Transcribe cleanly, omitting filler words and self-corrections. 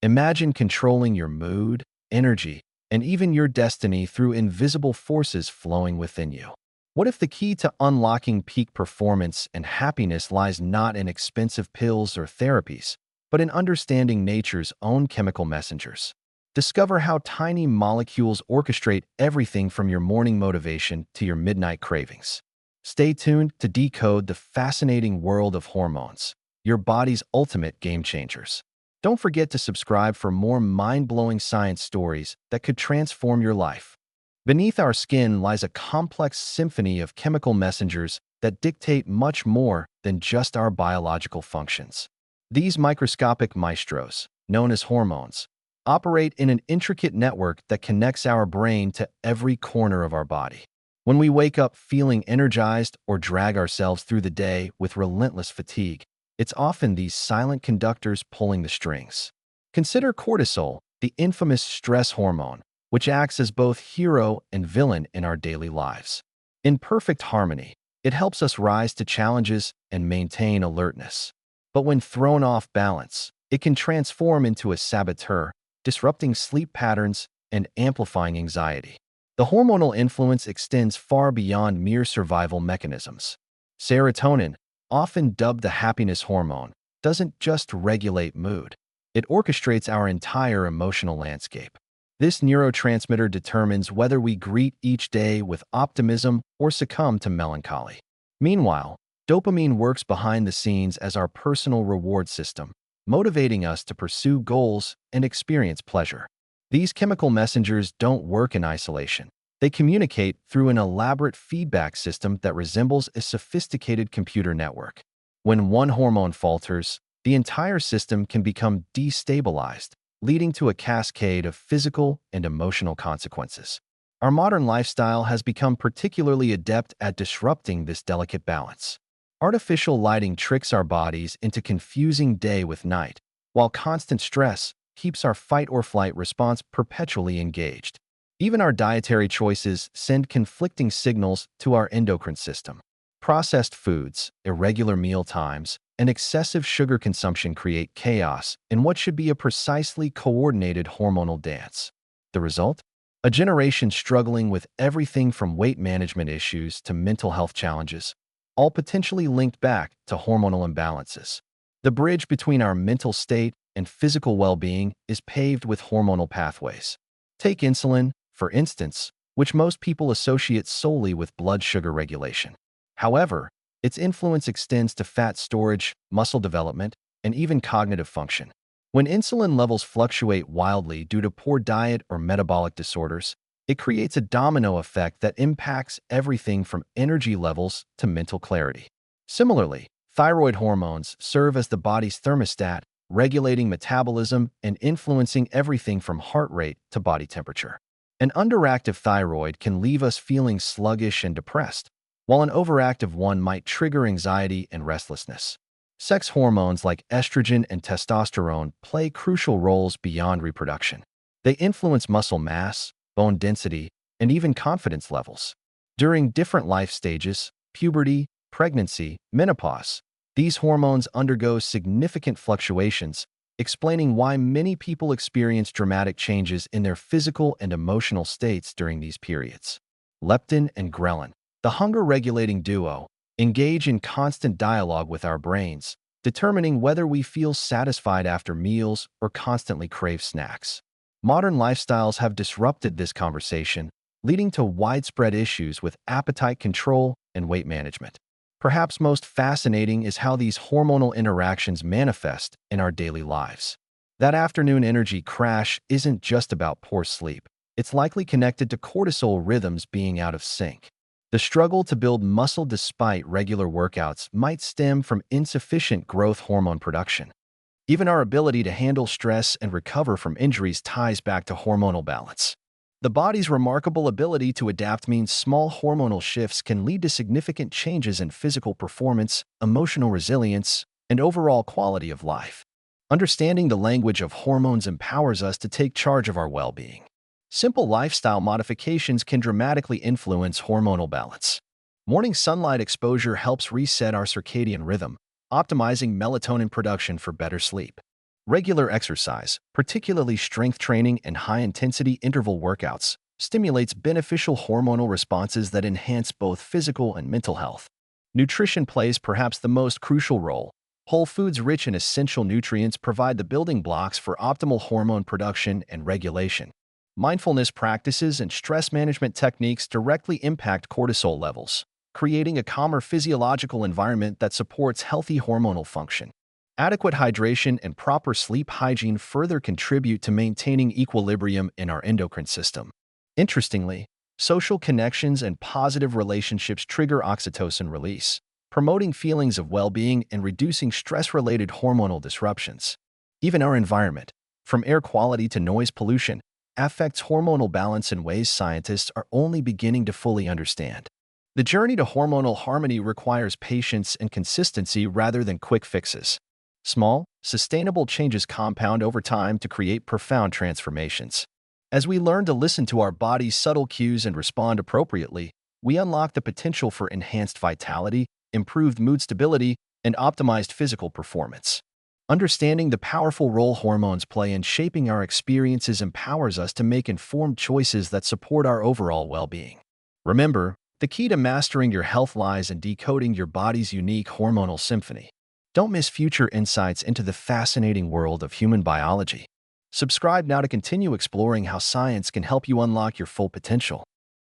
Imagine controlling your mood, energy, and even your destiny through invisible forces flowing within you. What if the key to unlocking peak performance and happiness lies not in expensive pills or therapies, but in understanding nature's own chemical messengers? Discover how tiny molecules orchestrate everything from your morning motivation to your midnight cravings. Stay tuned to decode the fascinating world of hormones, your body's ultimate game changers. Don't forget to subscribe for more mind-blowing science stories that could transform your life. Beneath our skin lies a complex symphony of chemical messengers that dictate much more than just our biological functions. These microscopic maestros, known as hormones, operate in an intricate network that connects our brain to every corner of our body. When we wake up feeling energized or drag ourselves through the day with relentless fatigue, it's often these silent conductors pulling the strings. Consider cortisol, the infamous stress hormone, which acts as both hero and villain in our daily lives. In perfect harmony, it helps us rise to challenges and maintain alertness. But when thrown off balance, it can transform into a saboteur, disrupting sleep patterns and amplifying anxiety. The hormonal influence extends far beyond mere survival mechanisms. Serotonin, often dubbed the happiness hormone, doesn't just regulate mood. It orchestrates our entire emotional landscape. This neurotransmitter determines whether we greet each day with optimism or succumb to melancholy. Meanwhile, dopamine works behind the scenes as our personal reward system, motivating us to pursue goals and experience pleasure. These chemical messengers don't work in isolation. They communicate through an elaborate feedback system that resembles a sophisticated computer network. When one hormone falters, the entire system can become destabilized, leading to a cascade of physical and emotional consequences. Our modern lifestyle has become particularly adept at disrupting this delicate balance. Artificial lighting tricks our bodies into confusing day with night, while constant stress keeps our fight-or-flight response perpetually engaged. Even our dietary choices send conflicting signals to our endocrine system. Processed foods, irregular meal times, and excessive sugar consumption create chaos in what should be a precisely coordinated hormonal dance. The result? A generation struggling with everything from weight management issues to mental health challenges, all potentially linked back to hormonal imbalances. The bridge between our mental state and physical well-being is paved with hormonal pathways. Take insulin, for instance, which most people associate solely with blood sugar regulation. However, its influence extends to fat storage, muscle development, and even cognitive function. When insulin levels fluctuate wildly due to poor diet or metabolic disorders, it creates a domino effect that impacts everything from energy levels to mental clarity. Similarly, thyroid hormones serve as the body's thermostat, regulating metabolism and influencing everything from heart rate to body temperature. An underactive thyroid can leave us feeling sluggish and depressed, while an overactive one might trigger anxiety and restlessness. Sex hormones like estrogen and testosterone play crucial roles beyond reproduction. They influence muscle mass, bone density, and even confidence levels. During different life stages, puberty, pregnancy, menopause, these hormones undergo significant fluctuations, explaining why many people experience dramatic changes in their physical and emotional states during these periods. Leptin and ghrelin, the hunger-regulating duo, engage in constant dialogue with our brains, determining whether we feel satisfied after meals or constantly crave snacks. Modern lifestyles have disrupted this conversation, leading to widespread issues with appetite control and weight management. Perhaps most fascinating is how these hormonal interactions manifest in our daily lives. That afternoon energy crash isn't just about poor sleep. It's likely connected to cortisol rhythms being out of sync. The struggle to build muscle despite regular workouts might stem from insufficient growth hormone production. Even our ability to handle stress and recover from injuries ties back to hormonal balance. The body's remarkable ability to adapt means small hormonal shifts can lead to significant changes in physical performance, emotional resilience, and overall quality of life. Understanding the language of hormones empowers us to take charge of our well-being. Simple lifestyle modifications can dramatically influence hormonal balance. Morning sunlight exposure helps reset our circadian rhythm, optimizing melatonin production for better sleep. Regular exercise, particularly strength training and high-intensity interval workouts, stimulates beneficial hormonal responses that enhance both physical and mental health. Nutrition plays perhaps the most crucial role. Whole foods rich in essential nutrients provide the building blocks for optimal hormone production and regulation. Mindfulness practices and stress management techniques directly impact cortisol levels, creating a calmer physiological environment that supports healthy hormonal function. Adequate hydration and proper sleep hygiene further contribute to maintaining equilibrium in our endocrine system. Interestingly, social connections and positive relationships trigger oxytocin release, promoting feelings of well-being and reducing stress-related hormonal disruptions. Even our environment, from air quality to noise pollution, affects hormonal balance in ways scientists are only beginning to fully understand. The journey to hormonal harmony requires patience and consistency rather than quick fixes. Small, sustainable changes compound over time to create profound transformations. As we learn to listen to our body's subtle cues and respond appropriately, we unlock the potential for enhanced vitality, improved mood stability, and optimized physical performance. Understanding the powerful role hormones play in shaping our experiences empowers us to make informed choices that support our overall well-being. Remember, the key to mastering your health lies in decoding your body's unique hormonal symphony. Don't miss future insights into the fascinating world of human biology. Subscribe now to continue exploring how science can help you unlock your full potential.